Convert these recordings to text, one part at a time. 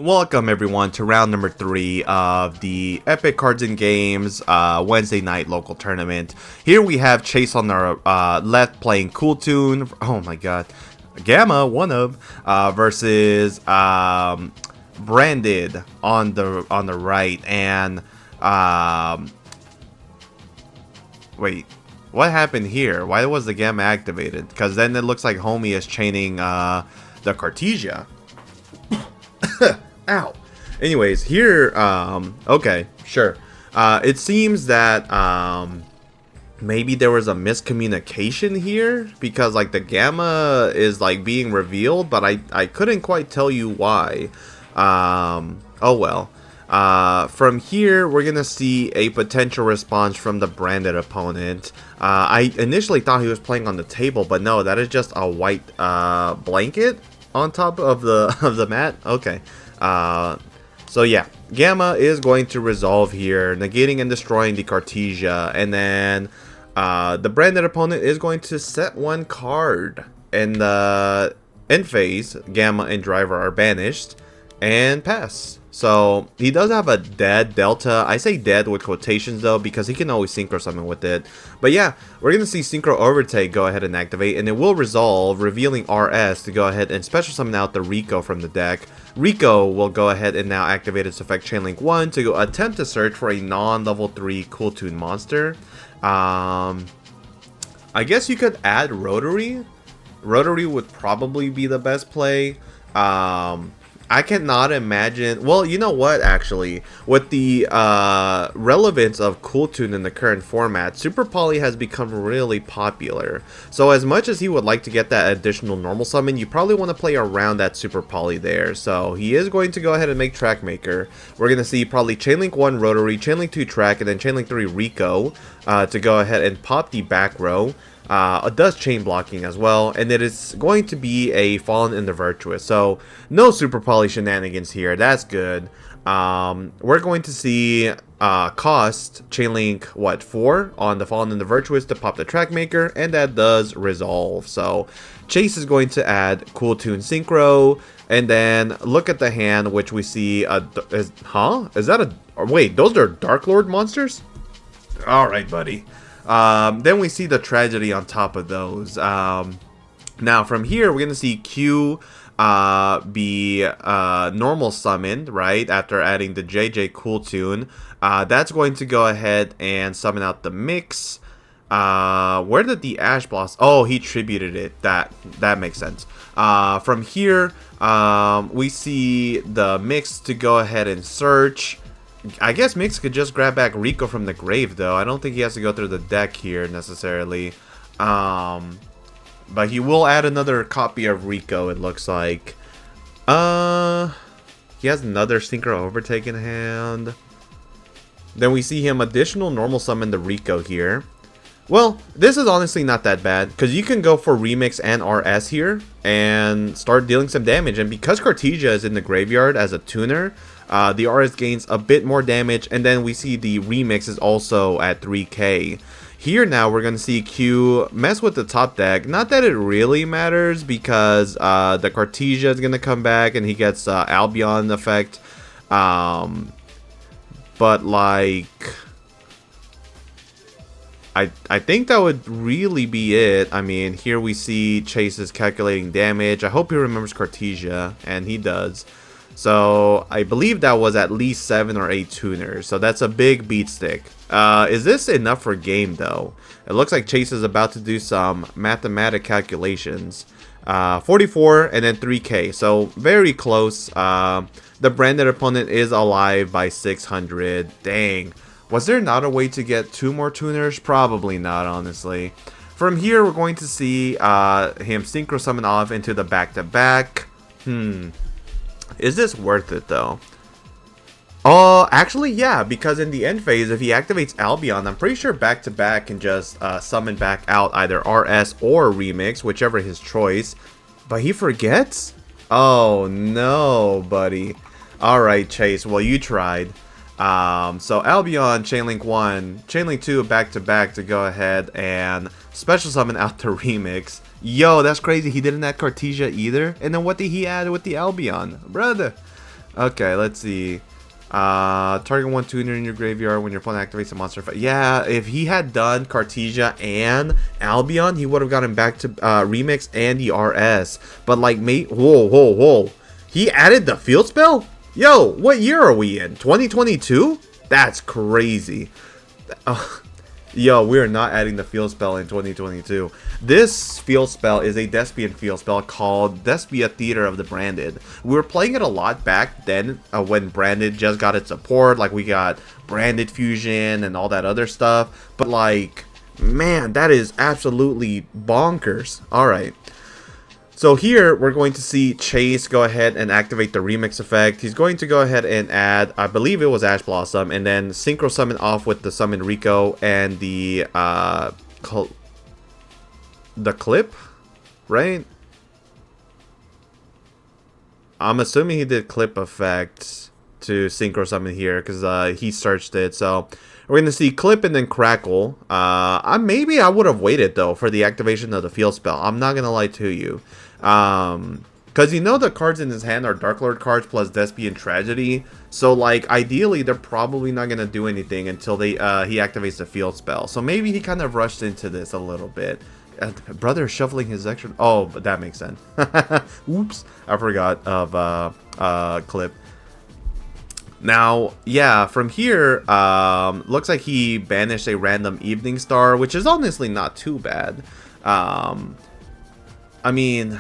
Welcome everyone to round number 3 of the Epic Cards and Games Wednesday night local tournament. Here we have Chase on our left playing Cool Tune. Oh my god. Gamma, one of, versus Branded on the right. And wait, what happened here? Why was the Gamma activated? Because then it looks like Homie is chaining the Cartesia. Ow. Anyways, here, okay, sure. It seems that, maybe there was a miscommunication here, because, like, the Gamma is, like, being revealed, but I couldn't quite tell you why. Oh well. From here, we're gonna see a potential response from the Branded opponent. I initially thought he was playing on the table, but no, that is just a white, blanket on top of the mat. Okay. So yeah, Gamma is going to resolve here, negating and destroying the Cartesia, and then the Branded opponent is going to set one card. In the end phase, Gamma and Driver are banished and pass. So he does have a dead Delta. I say dead with quotations though, because he can always synchro summon with it. But yeah, we're gonna see Synchro Overtake go ahead and activate, and it will resolve, revealing RS to go ahead and special summon out the Rico from the deck. Rico will go ahead and now activate its effect Chainlink 1 to go attempt to search for a non-level 3 Cool Tune monster. I guess you could add Rotary. Rotary would probably be the best play. I cannot imagine. Well, you know what, actually, with the relevance of Cool Tune in the current format, Super Poly has become really popular. So as much as he would like to get that additional normal summon, you probably want to play around that Super Poly there. So he is going to go ahead and make Track Maker. We're going to see probably Chainlink 1 Rotary, Chainlink 2 Track, and then Chainlink 3 Rico to go ahead and pop the back row. It does chain blocking as well, and it is going to be a Fallen in the Virtuous, so no Super Poly shenanigans here. That's good. We're going to see cost Chainlink 4 on the Fallen in the Virtuous to pop the Track Maker, and that does resolve. So Chase is going to add Cool Tune Synchro, and then look at the hand, which we see is that a wait, those are Darklord monsters? All right, buddy. Then we see the Tragedy on top of those. Now from here, we're going to see Q be normal summoned, right, after adding the JJ Cool Tune. That's going to go ahead and summon out the Mix. Where did the Ash Blossom? Oh, he tributed it. That makes sense. From here, we see the Mix to go ahead and search. I guess Mix could just grab back Rico from the grave, though. I don't think he has to go through the deck here, necessarily. But he will add another copy of Rico, it looks like. He has another Synchro Overtake in hand. Then we see him additional normal summon the Rico here. Well, this is honestly not that bad, because you can go for Remix and RS here and start dealing some damage. And because Cartesia is in the graveyard as a tuner, the RS gains a bit more damage, and then we see the Remix is also at 3k. Here now we're going to see Q mess with the top deck. Not that it really matters, because the Cartesia is going to come back and he gets Albion effect. But like, I think that would really be it. I mean, here we see Chase is calculating damage. I hope he remembers Cartesia, and he does. So I believe that was at least 7 or 8 tuners. So that's a big beat stick. Is this enough for game though? It looks like Chase is about to do some mathematic calculations. 44 and then 3k. So very close. The Branded opponent is alive by 600. Dang. Was there not a way to get 2 more tuners? Probably not, honestly. From here, we're going to see him Synchro Summon off into the back-to-back. Is this worth it, though? Actually, yeah, because in the end phase, if he activates Albion, I'm pretty sure back-to-back can just summon back out either RS or Remix, whichever his choice. But he forgets? Oh, no, buddy. Alright, Chase, well, you tried. So Albion, Chainlink 1, Chainlink 2 back-to-back to go ahead and special summon out the Remix. Yo, that's crazy. He didn't add Cartesia either. And then what did he add with the Albion? Brother. Okay, let's see. Target 1 tuner in your graveyard when your opponent activates a monster effect. Yeah, if he had done Cartesia and Albion, he would have gotten back to Remix and the RS. But like, mate, whoa. He added the field spell? Yo, what year are we in? 2022? That's crazy. Yo, we are not adding the field spell in 2022. This field spell is a Despian field spell called Despia Theater of the Branded. We were playing it a lot back then when Branded just got its support. Like, we got Branded Fusion and all that other stuff. But, like, man, that is absolutely bonkers. Alright. So here, we're going to see Chase go ahead and activate the Remix effect. He's going to go ahead and add, I believe it was Ash Blossom, and then Synchro Summon off with the Summon Rico and the clip, right? I'm assuming he did clip effect to Synchro Summon here, because he searched it, so... We're going to see Clip and then Crackle. Maybe I would have waited, though, for the activation of the field spell. I'm not going to lie to you. Because you know the cards in his hand are Darklord cards plus Despia and Tragedy. So, like, ideally, they're probably not going to do anything until he activates the field spell. So maybe he kind of rushed into this a little bit. Brother shuffling his extra... Oh, but that makes sense. Oops. I forgot of Clip. Now, yeah, from here, looks like he banished a random Evening Star, which is honestly not too bad. I mean,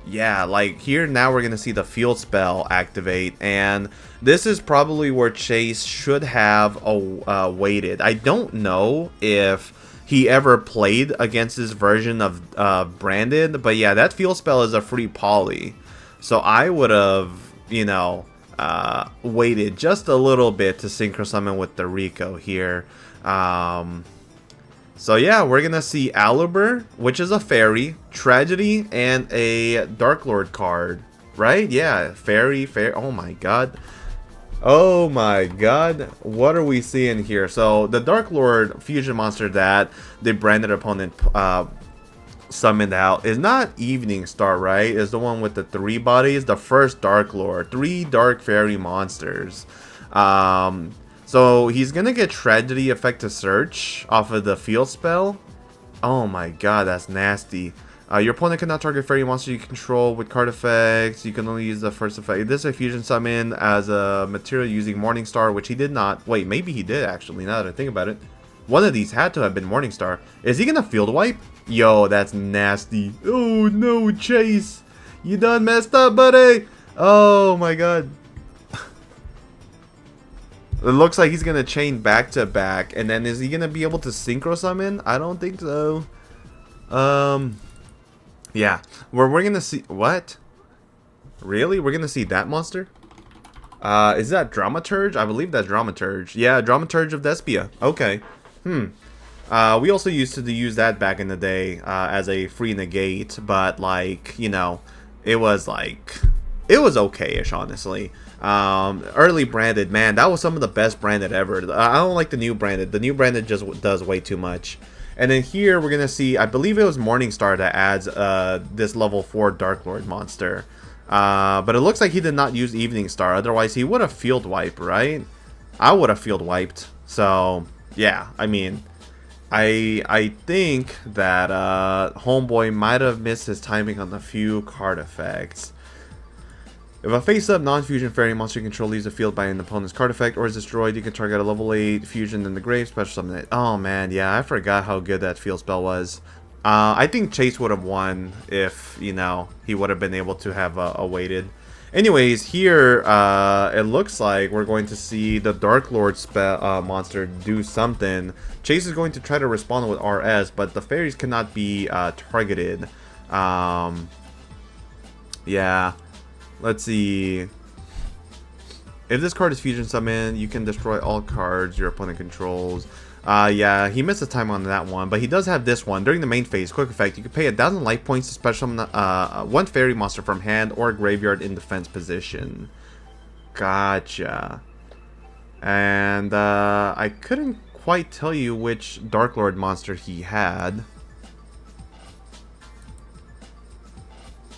yeah, like here now we're going to see the field spell activate, and this is probably where Chase should have waited. I don't know if he ever played against this version of Branded, but yeah, that field spell is a free poly. So I would have, you know... waited just a little bit to Synchro Summon with the Rico here. So yeah, we're gonna see Aluber, which is a fairy, Tragedy, and a Darklord card, right? Yeah, fairy. Oh my god. Oh my god. What are we seeing here? So the Darklord fusion monster that the branded opponent summoned out is not Evening Star, right? Is the one with the 3 bodies, the first Darklord, 3 dark fairy monsters. So he's gonna get Tragedy effect to search off of the field spell. Oh my god, that's nasty. Your opponent cannot target fairy monster you control with card effects. You can only use the first effect. This is a fusion summon as a material using Morningstar, which he did not. Wait, maybe he did actually, now that I think about it. One of these had to have been Morningstar. Is he gonna field wipe? Yo, that's nasty. Oh no, Chase. You done messed up, buddy. Oh my god. It looks like he's gonna chain back to back. And then is he gonna be able to synchro summon? I don't think so. Yeah. We're gonna see... What? Really? We're gonna see that monster? Is that Dramaturge? I believe that's Dramaturge. Yeah, Dramaturge of Despia. Okay. We also used to use that back in the day as a free negate, but like, you know, it was okay-ish, honestly. Early branded, man, that was some of the best branded ever. I don't like the new branded. The new branded just does way too much. And then here we're gonna see, I believe it was Morningstar that adds this level 4 Darklord monster. But it looks like he did not use Evening Star, otherwise he would have field wiped, right? I would have field wiped. So yeah, I mean, I think that Homeboy might have missed his timing on a few card effects. If a face-up non-fusion fairy monster you control leaves the field by an opponent's card effect or is destroyed, you can target a level 8 fusion in the grave, special summon it. Oh man, yeah, I forgot how good that field spell was. I think Chase would have won if, you know, he would have been able to have waited. Anyways, here, it looks like we're going to see the Darklord monster do something. Chase is going to try to respond with RS, but the fairies cannot be targeted. Yeah. Let's see. If this card is fusion summoned, you can destroy all cards your opponent controls. Yeah, he missed the time on that one, but he does have this one. During the main phase, quick effect, you can pay 1,000 life points to special summon one fairy monster from hand or graveyard in defense position. Gotcha. And I couldn't quite tell you which Darklord monster he had.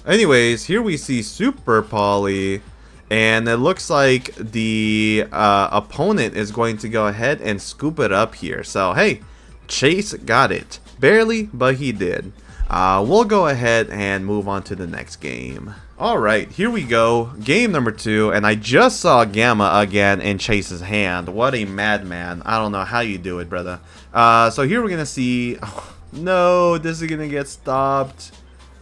Anyways, here we see Super Poly, And it looks like the opponent is going to go ahead and scoop it up here. So, hey, Chase got it. Barely, but he did. We'll go ahead and move on to the next game. Alright, here we go. Game number 2. And I just saw Gamma again in Chase's hand. What a madman. I don't know how you do it, brother. So here we're going to see... Oh, no, this is going to get stopped.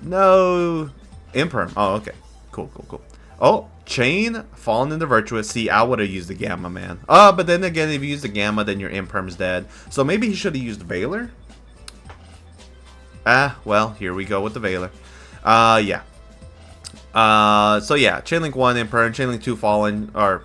No. Imperm. Oh, okay. Cool, cool, cool. Oh, Chain, fallen into Virtuous. See, I would have used the Gamma, man. But then again, if you use the Gamma, then your Imperm's dead. So maybe he should have used Veiler? Well, here we go with the Veiler. Yeah. So yeah, Chainlink 1 Imperm, Chainlink 2 Fallen, or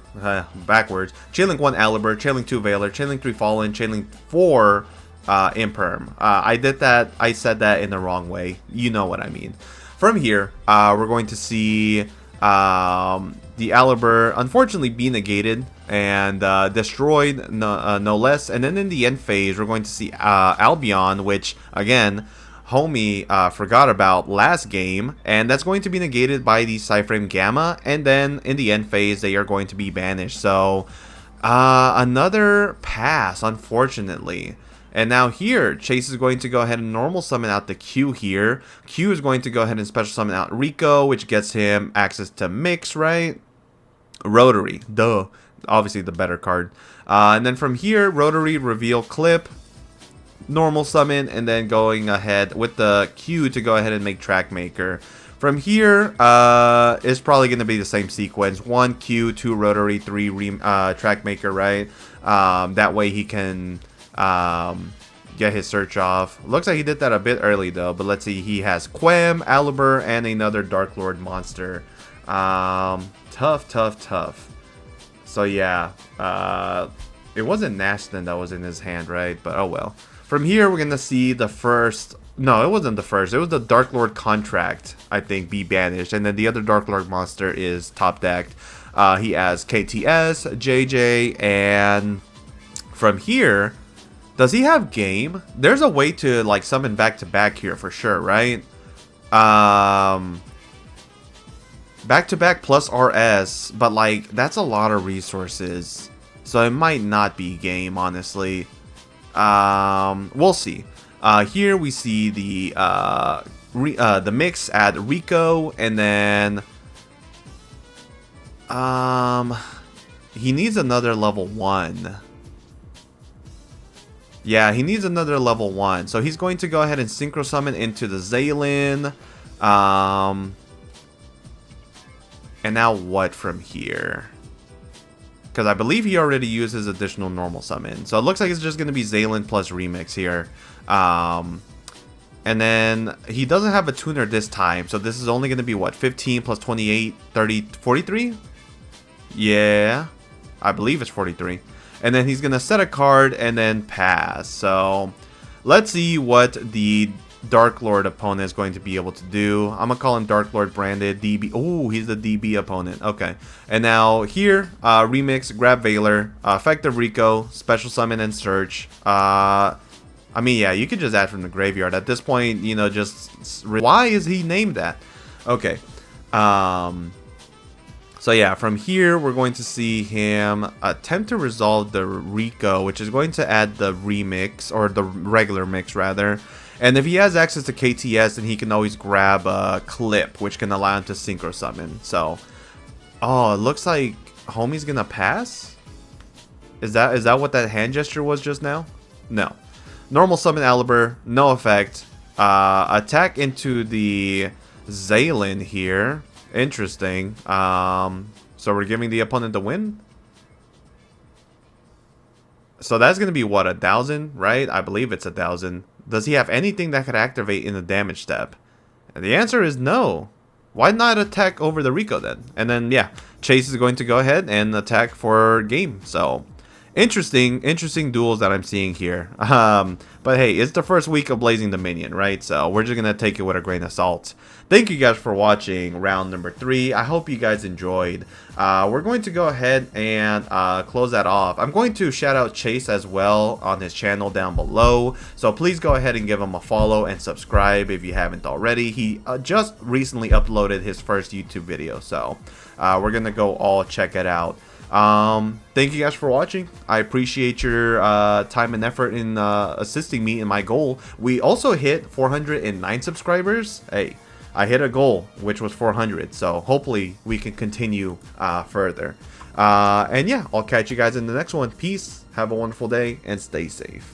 backwards. Chainlink 1 Aliber, Chainlink 2 Veiler, Chainlink 3 Fallen, Chainlink 4 Imperm. I said that in the wrong way. You know what I mean. From here, we're going to see the Aliber unfortunately be negated and destroyed, no less. And then in the end phase, we're going to see Albion, which again, homie forgot about last game, and that's going to be negated by the Cyframe Gamma, and then in the end phase they are going to be banished. So another pass, unfortunately. And now here, Chase is going to go ahead and normal summon out the Q here. Q is going to go ahead and special summon out Rico, which gets him access to Mix, right? Rotary, duh. Obviously the better card. And then from here, Rotary, reveal Clip, normal summon, and then going ahead with the Q to go ahead and make Track Maker. From here, it's probably going to be the same sequence. 1 Q, 2 Rotary, 3 Track Maker, right? That way he can get his search off. Looks like he did that a bit early though, but let's see. He has Quem, Aliber, and another Darklord monster. Tough. So yeah, it wasn't Nashton that was in his hand, right? But oh well. From here, we're gonna see the first. No, it wasn't the first. It was the Darklord contract, I think, be banished, and then the other Darklord monster is top decked. He has KTS, JJ, and from here, does he have game? There's a way to like summon back to back here for sure, right? Back to back plus RS, but like that's a lot of resources, so it might not be game, honestly. We'll see. Here we see the mix at Rico, and then he needs another level 1. Yeah, he needs another level 1. So he's going to go ahead and synchro summon into the Zaylin. And now what from here? Because I believe he already used his additional normal summon. So it looks like it's just going to be Zaylin plus Remix here. And then he doesn't have a tuner this time. So this is only going to be what? 15 plus 28, 30, 43? Yeah, I believe it's 43. And then he's going to set a card and then pass. So let's see what the Darklord opponent is going to be able to do. I'm going to call him Darklord branded DB. Oh, he's the DB opponent. Okay. And now here, Remix, grab Veiler, effective Rico, special summon and search. I mean, yeah, you could just add from the graveyard. At this point, you know, just... Why is he named that? Okay. So yeah, from here, we're going to see him attempt to resolve the Rico, which is going to add the Remix, or the regular mix, rather. And if he has access to KTS, then he can always grab a Clip, which can allow him to Synchro Summon. So, oh, it looks like homie's gonna pass? Is that what that hand gesture was just now? No. Normal Summon Aliber, no effect. Attack into the Zaylin here. Interesting. So we're giving the opponent the win? So that's going to be, what, 1,000, right? I believe it's 1,000. Does he have anything that could activate in the damage step? And the answer is no. Why not attack over the Rico then? And then, yeah, Chase is going to go ahead and attack for game. So, interesting duels that I'm seeing here. But hey, it's the first week of Blazing Dominion, right? So we're just gonna take it with a grain of salt. Thank you guys for watching round number 3. I hope you guys enjoyed. We're going to go ahead and close that off. I'm going to shout out Chase as well on his channel down below. So please go ahead and give him a follow and subscribe if you haven't already. He just recently uploaded his first YouTube video. So we're gonna go all check it out. Thank you guys for watching. I appreciate your time and effort in assisting me in my goal. We also hit 409 subscribers. Hey, I hit a goal, which was 400. So hopefully we can continue further. And yeah, I'll catch you guys in the next one. Peace. Have a wonderful day and stay safe.